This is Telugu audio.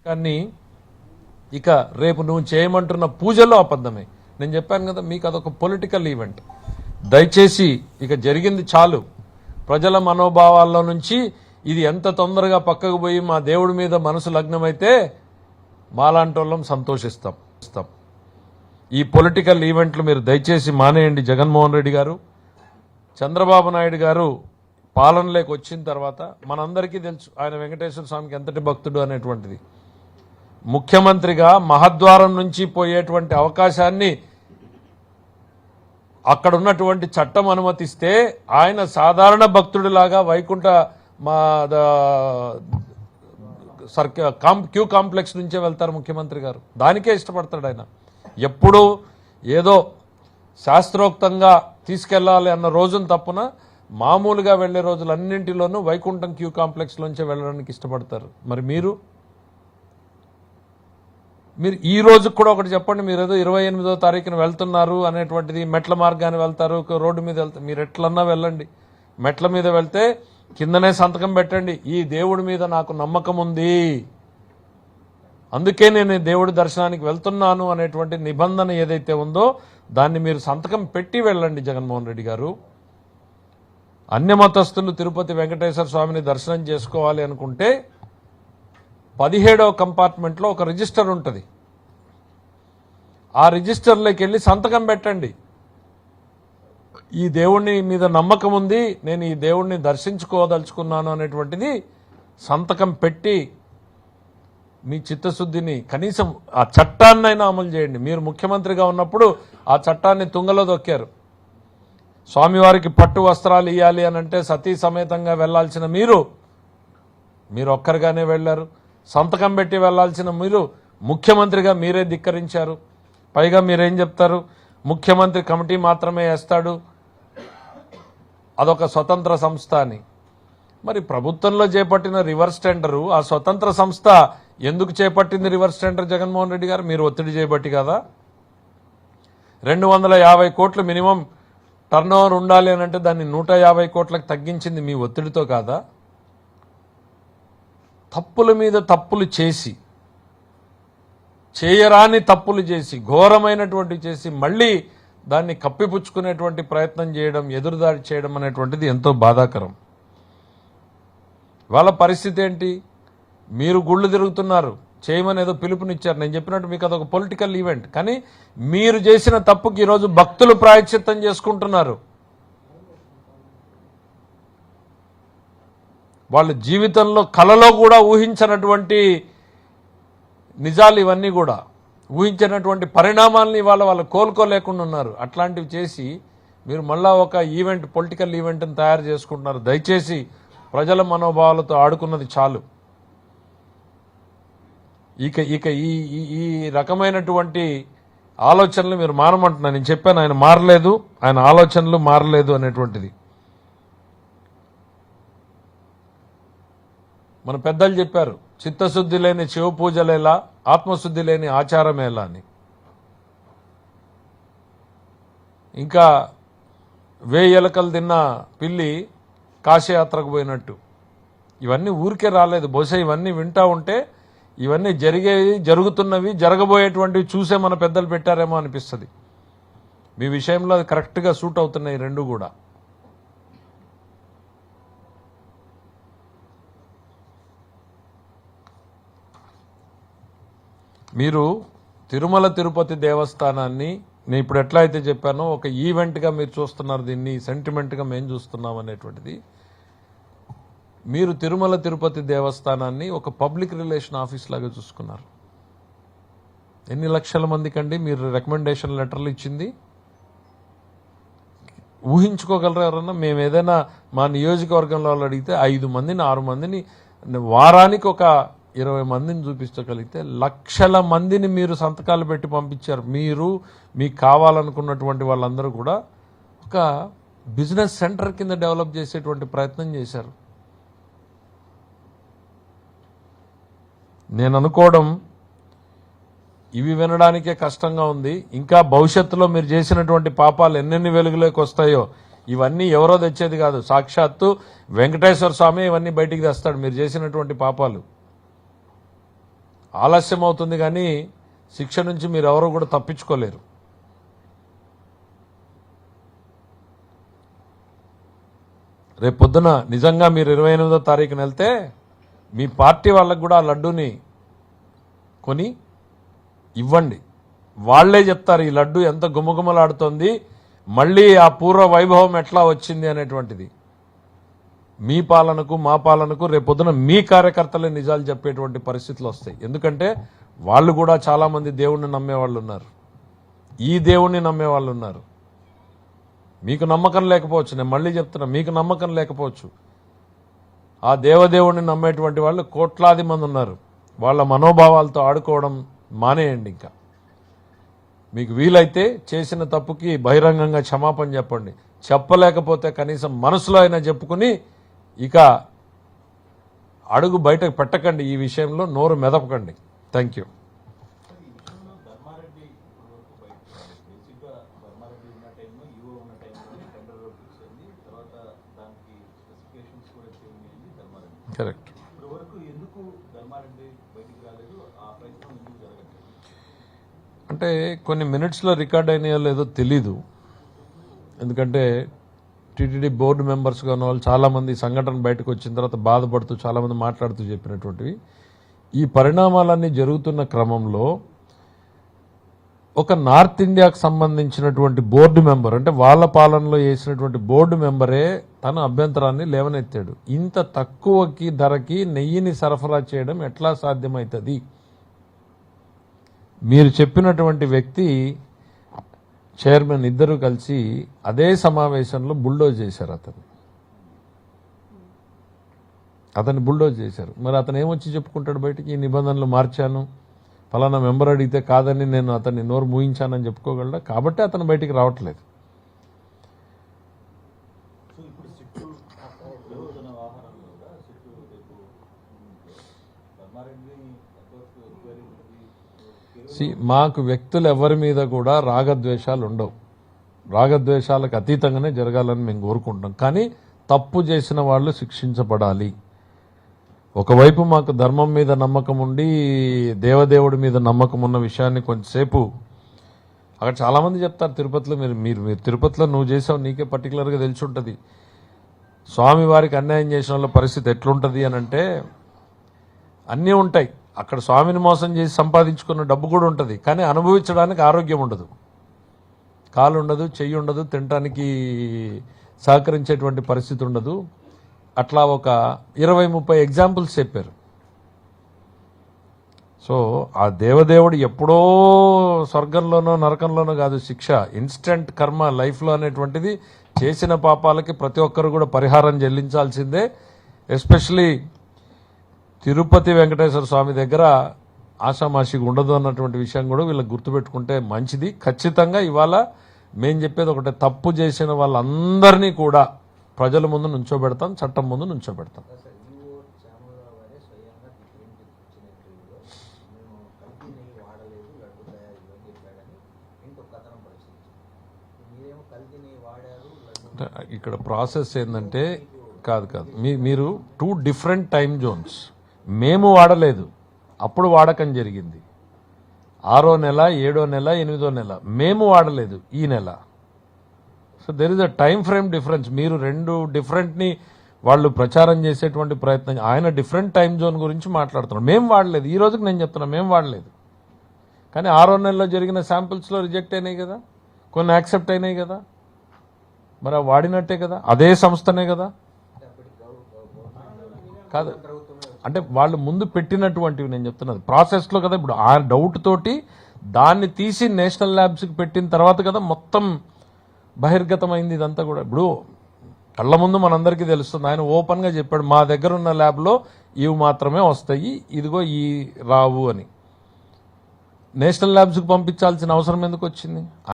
కానీ ఇక రేపు నువ్వు చేయమంటున్న పూజలో అబద్ధమే. నేను చెప్పాను కదా, మీకు అదొక పొలిటికల్ ఈవెంట్. దయచేసి ఇక జరిగింది చాలు. ప్రజల మనోభావాల్లో నుంచి ఇది ఎంత తొందరగా పక్కకు పోయి మా దేవుడి మీద మనసు లగ్నమైతే మాలాంటి వాళ్ళం సంతోషిస్తాం. ఈ పొలిటికల్ ఈవెంట్లు మీరు దయచేసి మానేయండి. జగన్మోహన్ రెడ్డి గారు, చంద్రబాబు నాయుడు గారు పాలనలోకి వచ్చిన తర్వాత మనందరికీ తెలుసు ఆయన వెంకటేశ్వర స్వామికి ఎంతటి భక్తుడు అనేటువంటిది. ముఖ్యమంత్రిగా మహద్వారం నుంచి పోయేటువంటి అవకాశాన్ని అక్కడ ఉన్నటువంటి చట్టం అనుమతిస్తే ఆయన సాధారణ భక్తుడిలాగా వైకుంఠ క్యూ కాంప్లెక్స్ నుంచే వెళ్తారు ముఖ్యమంత్రి గారు. దానికే ఇష్టపడతాడు ఆయన. ఎప్పుడూ ఏదో శాస్త్రోక్తంగా తీసుకెళ్లాలి అన్న రోజును తప్పున మామూలుగా వెళ్లే రోజులన్నింటిలోనూ వైకుంఠం క్యూ కాంప్లెక్స్ లోంచే వెళ్ళడానికి ఇష్టపడతారు. మరి మీరు ఈ రోజు కూడా ఒకటి చెప్పండి. మీరు ఏదో 28వ తారీఖున వెళ్తున్నారు అనేటువంటిది, మెట్ల మార్గాన్ని వెళ్తారు, రోడ్డు మీద వెళ్తారు. మీరు ఎట్లన్నా వెళ్ళండి. మెట్ల మీద వెళ్తే కిందనే సంతకం పెట్టండి, ఈ దేవుడి మీద నాకు నమ్మకం ఉంది, అందుకే నేను దేవుడి దర్శనానికి వెళ్తున్నాను అనేటువంటి నిబంధన ఏదైతే ఉందో దాన్ని మీరు సంతకం పెట్టి వెళ్ళండి. జగన్మోహన్ రెడ్డి గారు, అన్యమతస్థులు తిరుపతి వెంకటేశ్వర స్వామిని దర్శనం చేసుకోవాలి అనుకుంటే 17వ కంపార్ట్మెంట్లో ఒక రిజిస్టర్ ఉంటుంది. ఆ రిజిస్టర్లోకి వెళ్ళి సంతకం పెట్టండి. ఈ దేవుణ్ణి మీద నమ్మకం ఉంది, నేను ఈ దేవుణ్ణి దర్శించుకోదలుచుకున్నాను అనేటువంటిది సంతకం పెట్టి మీ చిత్తశుద్ధిని, కనీసం ఆ చట్టాన్నైనా అమలు చేయండి. మీరు ముఖ్యమంత్రిగా ఉన్నప్పుడు ఆ చట్టాన్ని తుంగలో దొక్కారు. స్వామివారికి పట్టు వస్త్రాలు ఇవ్వాలి అని అంటే సతీ సమేతంగా వెళ్లాల్సిన మీరు ఒక్కరిగానే వెళ్లారు. సంతకం పెట్టి వెళ్లాల్సిన మీరు ముఖ్యమంత్రిగా మీరే ధిక్కరించారు. పైగా మీరేం చెప్తారు, ముఖ్యమంత్రి కమిటీ మాత్రమే వేస్తాడు, అదొక స్వతంత్ర సంస్థ అని. మరి ప్రభుత్వంలో చేపట్టిన రివర్స్ టెండరు ఆ స్వతంత్ర సంస్థ ఎందుకు చేపట్టింది రివర్స్ టెండర్? జగన్మోహన్ రెడ్డి గారు, మీరు ఒత్తిడి చేయబట్టి కదా. 250 కోట్లు మినిమం టర్న్ ఓవర్ ఉండాలి అని అంటే దాన్ని 150 కోట్లకు తగ్గించింది మీ ఒత్తిడితో కాదా? తప్పుల మీద తప్పులు చేసి, చేయరాని తప్పులు చేసి, ఘోరమైనటువంటి చేసి మళ్ళీ దాన్ని కప్పిపుచ్చుకునేటువంటి ప్రయత్నం చేయడం, ఎదురుదాడి చేయడం అనేటువంటిది ఎంతో బాధాకరం. వాళ్ళ పరిస్థితి ఏంటి? మీరు గుళ్ళు తిరుగుతున్నారు, చేయమని ఏదో పిలుపునిచ్చారు. నేను చెప్పినట్టు మీకు అదొక పొలిటికల్ ఈవెంట్. కానీ మీరు చేసిన తప్పుకి ఈరోజు భక్తులు ప్రాయశ్చిత్తం చేసుకుంటున్నారు. వాళ్ళ జీవితంలో కలలో కూడా ఊహించినటువంటి నిజాలు ఇవన్నీ కూడా, ఊహించినటువంటి పరిణామాలని వాళ్ళు కోలుకోలేకుండా ఉన్నారు. అట్లాంటివి చేసి మీరు మళ్ళా ఒక ఈవెంట్, పొలిటికల్ ఈవెంట్ని తయారు చేసుకుంటున్నారు. దయచేసి ప్రజల మనోభావాలతో ఆడుకున్నది చాలు. ఇక ఈ రకమైనటువంటి ఆలోచనలు మీరు మారమంటున్నారు. నేను చెప్పాను, ఆయన మారలేదు, ఆయన ఆలోచనలు మారలేదు అనేటువంటిది. మన పెద్దలు చెప్పారు, చిత్తశుద్ధి లేని శివ పూజలేలా, ఆత్మశుద్ధి లేని ఆచారమేలా అని. ఇంకా 1000 ఎలకలు తిన్న పిల్లి కాశయాత్రకు పోయినట్టు ఇవన్నీ ఊరికే రాలేదు. బహుశా ఇవన్నీ వింటా ఉంటే ఇవన్నీ జరిగేవి, జరుగుతున్నవి, జరగబోయేటువంటివి చూసే మన పెద్దలు పెట్టారేమో అనిపిస్తుంది. మీ విషయంలో అది కరెక్ట్గా సూట్ అవుతున్నాయి రెండు కూడా. మీరు తిరుమల తిరుపతి దేవస్థానాన్ని నేను ఇప్పుడు ఎట్లా అయితే చెప్పానో ఒక ఈవెంట్గా మీరు చూస్తున్నారు, దీన్ని సెంటిమెంట్గా మేము చూస్తున్నాం అనేటువంటిది. మీరు తిరుమల తిరుపతి దేవస్థానాన్ని ఒక పబ్లిక్ రిలేషన్ ఆఫీస్ లాగా చూసుకున్నారు. ఎన్ని లక్షల మందికి అండి మీరు రికమెండేషన్ లెటర్లు ఇచ్చింది? ఊహించుకోగలరా ఎవరన్నా? మేము ఏదైనా మా నియోజకవర్గంలో వాళ్ళు అడిగితే 5 మందిని 6 మందిని, వారానికి ఒక 20 మందిని చూపించగలిగితే లక్షల మందిని మీరు సంతకాలు పెట్టి పంపించారు. మీరు మీకు కావాలనుకున్నటువంటి వాళ్ళందరూ కూడా ఒక బిజినెస్ సెంటర్ కింద డెవలప్ చేసేటువంటి ప్రయత్నం చేశారు. నేను అనుకోవడం ఇవి వినడానికే కష్టంగా ఉంది. ఇంకా భవిష్యత్తులో మీరు చేసినటువంటి పాపాలు ఎన్నెన్ని వెలుగులోకి వస్తాయో ఇవన్నీ ఎవరో తెచ్చేది కాదు, సాక్షాత్తు వెంకటేశ్వర స్వామి ఇవన్నీ బయటికి తెస్తాడు మీరు చేసినటువంటి పాపాలు. ఆలస్యం అవుతుంది, కానీ శిక్ష నుంచి మీరు ఎవరు కూడా తప్పించుకోలేరు. రేపు పొద్దున నిజంగా మీరు 28వ తారీఖున వెళ్తే మీ పార్టీ వాళ్ళకు కూడా ఆ లడ్డూని కొని ఇవ్వండి. వాళ్లే చెప్తారు ఈ లడ్డు ఎంత గుమగుమలాడుతోంది, మళ్ళీ ఆ పూర్వ వైభవం ఎట్లా వచ్చింది అనేటువంటిది. మీ పాలనకు మా పాలనకు రేపొద్దున మీ కార్యకర్తలే నిజాలు చెప్పేటువంటి పరిస్థితులు వస్తాయి. ఎందుకంటే వాళ్ళు కూడా చాలా మంది దేవుణ్ణి నమ్మేవాళ్ళు ఉన్నారు, ఈ దేవుణ్ణి నమ్మేవాళ్ళు ఉన్నారు. మీకు నమ్మకం లేకపోవచ్చు, నేను మళ్ళీ చెప్తున్నా, మీకు నమ్మకం లేకపోవచ్చు. ఆ దేవదేవుణ్ణి నమ్మేటువంటి వాళ్ళు కోట్లాది మంది ఉన్నారు. వాళ్ళ మనోభావాలతో ఆడుకోవడం మానేయండి. ఇంకా మీకు వీలైతే చేసిన తప్పుకి బహిరంగంగా క్షమాపణ చెప్పండి. చెప్పలేకపోతే కనీసం మనసులో అయినా చెప్పుకుని ఇక అడుగు బయటకు పెట్టకండి. ఈ విషయంలో నోరు మెదపకండి. Thank you. కరెక్ట్. అంటే కొన్ని మినిట్స్లో రికార్డ్ అయినాయో లేదో తెలీదు. ఎందుకంటే టీటీడీ బోర్డు మెంబర్స్గా ఉన్న వాళ్ళు చాలామంది సంఘటన బయటకు వచ్చిన తర్వాత బాధపడుతూ చాలామంది మాట్లాడుతూ చెప్పినటువంటివి. ఈ పరిణామాలన్నీ జరుగుతున్న క్రమంలో ఒక నార్త్ ఇండియాకు సంబంధించినటువంటి బోర్డు మెంబర్, అంటే వాళ్ళ పాలనలో వేసినటువంటి బోర్డు మెంబరే తన అభ్యంతరాన్ని లేవనెత్తాడు. ఇంత తక్కువకి ధరకి నెయ్యిని సరఫరా చేయడం ఎట్లా సాధ్యమవుతుంది? మీరు చెప్పినటువంటి వ్యక్తి చైర్మన్ ఇద్దరు కలిసి అదే సమావేశంలో బుల్డోజ్ చేశారు. అతన్ని బుల్డోజ్ చేశారు. మరి అతను ఏమొచ్చి చెప్పుకుంటాడు బయటికి? ఈ నిబంధనలు మార్చాను, ఫలానా మెంబర్ అడిగితే కాదని నేను అతన్ని నోరు మూయించానని చెప్పుకోగలడా? కాబట్టి అతను బయటికి రావట్లేదు. మాకు వ్యక్తులు ఎవరి మీద కూడా రాగద్వేషాలు ఉండవు. రాగద్వేషాలకు అతీతంగానే జరగాలని మేము కోరుకుంటాం. కానీ తప్పు చేసిన వాళ్ళు శిక్షించబడాలి. ఒకవైపు మాకు ధర్మం మీద నమ్మకం ఉండి దేవదేవుడి మీద నమ్మకం ఉన్న విషయాన్ని కొంచెంసేపు అక్కడ చాలామంది చెప్తారు. తిరుపతిలో మీరు తిరుపతిలో నువ్వు చేసావు, నీకే పర్టికులర్గా తెలిసి ఉంటుంది. స్వామివారికి అన్యాయం చేసిన వాళ్ళ పరిస్థితి ఎట్లుంటుంది అని అంటే అన్నీ ఉంటాయి. అక్కడ స్వామిని మోసం చేసి సంపాదించుకున్న డబ్బు కూడా ఉంటుంది, కానీ అనుభవించడానికి ఆరోగ్యం ఉండదు, కాలు ఉండదు, చెయ్యి ఉండదు, తినడానికి సహకరించేటువంటి పరిస్థితి ఉండదు. అట్లా ఒక 20-30 ఎగ్జాంపుల్స్ చెప్పారు. సో ఆ దేవదేవుడు ఎప్పుడో స్వర్గంలోనో నరకంలోనో కాదు శిక్ష, ఇన్స్టెంట్ కర్మ లైఫ్లో అనేటువంటిది. చేసిన పాపాలకి ప్రతి ఒక్కరు కూడా పరిహారం చెల్లించాల్సిందే. ఎస్పెషలీ తిరుపతి వెంకటేశ్వర స్వామి దగ్గర ఆషామాషిగా ఉండదు అన్నటువంటి విషయం కూడా వీళ్ళకి గుర్తుపెట్టుకుంటే మంచిది. ఖచ్చితంగా ఇవాళ మేం చెప్పేది ఒకటే, తప్పు చేసిన వాళ్ళందరినీ కూడా ప్రజల ముందు నుంచోబెడతాం, చట్టం ముందు నుంచోబెడతాం. ఇక్కడ ప్రాసెస్ ఏంటంటే కాదు మీరు 2 డిఫరెంట్ టైం జోన్స్. మేము వాడలేదు, అప్పుడు వాడకం జరిగింది. 6వ నెల, 7వ నెల, 8వ నెల. మేము వాడలేదు ఈ నెల. So there is a time frame difference. మీరు 2 డిఫరెంట్ని వాళ్ళు ప్రచారం చేసేటువంటి ప్రయత్నం. ఆయన డిఫరెంట్ టైం జోన్ గురించి మాట్లాడుతున్నాడు. మేము వాడలేదు. ఈ రోజుకి నేను చెప్తున్నా మేము వాడలేదు. కానీ 6వ నెలలో జరిగిన శాంపిల్స్లో రిజెక్ట్ అయినాయి కదా, కొన్ని యాక్సెప్ట్ అయినాయి కదా, మరి వాడినట్టే కదా, అదే సంస్థనే కదా. కాదు అంటే వాళ్ళు ముందు పెట్టినటువంటివి నేను చెప్తున్నది ప్రాసెస్లో కదా. ఇప్పుడు ఆ డౌట్ తోటి దాన్ని తీసి నేషనల్ ల్యాబ్స్కి పెట్టిన తర్వాత కదా మొత్తం బహిర్గతమైంది ఇదంతా కూడా. ఇప్పుడు కళ్ళ ముందు మనందరికీ తెలుస్తుంది. ఆయన ఓపెన్గా చెప్పాడు, మా దగ్గర ఉన్న ల్యాబ్లో ఇవి మాత్రమే వస్తాయి, ఇదిగో ఈ రావు అని. నేషనల్ ల్యాబ్స్కి పంపించాల్సిన అవసరం ఎందుకు వచ్చింది?